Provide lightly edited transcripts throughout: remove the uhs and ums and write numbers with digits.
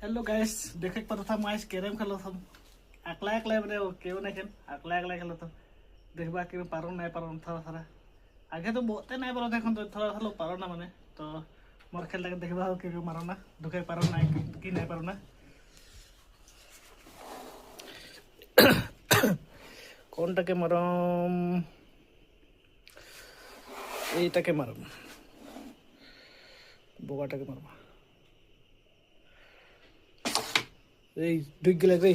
hello guys, देखे पता था मैं कैरम खेलो था अकला अकला मैंने क्यों नहीं खेल अकला अकला खेलो तो देखबा कि पारो नहीं पारो थोड़ा थोड़ा आगे तो बहुत नहीं पारो देखो तो थोड़ा थोड़ा पारो ना मैंने तो मोर खेल लगे देखबा कि मारो ना दुखे पारो ना कि नहीं पारो ना कौन टाके मारम এইটাকে মারম বোগাটাকে মারব এই দুই গেলে রে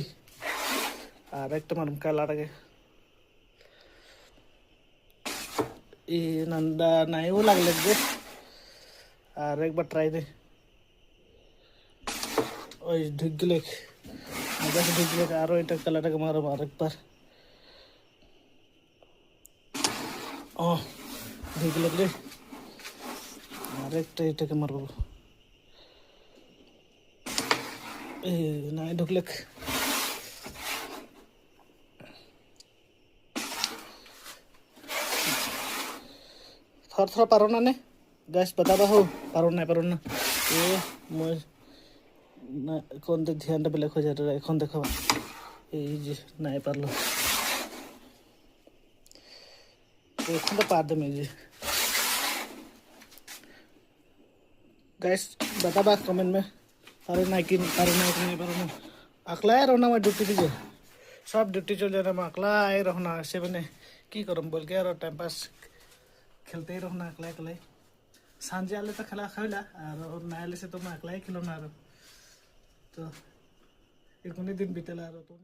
আর একটা মারম কালাটাকে এই নন্দা নাইও লাগলে যে আর একবার ট্রাই দে ওই ঢুক গেলে আগে ঢুক গেলে আরো এটা কালাটাকে মারব আরেকবার ও ঢুক গেলে রে আরেকটা এটাকে মারব এই নাই ঢুকলে थोड़ा थोड़ा पारो ना ने गैस बता हो पारो ना ये मैं ना कौन दे ध्यान दे बेले खोज रे এখন দেখো এই যে নাই পারলো এখন তো পার দে মে যে गाइस बताबा कमेंट में पारो ना कि नहीं पारो ना अकला रहना मैं ड्यूटी पे सब ड्यूटी चल जाना मैं अकला रहना से मैंने की करम बोल के और टाइम पास खेलते ही रहना अकला अकला सांझे आले तो खेला खेला और नाले से तो मैं अकला ही खिलौना तो एक दिन बीतेला तो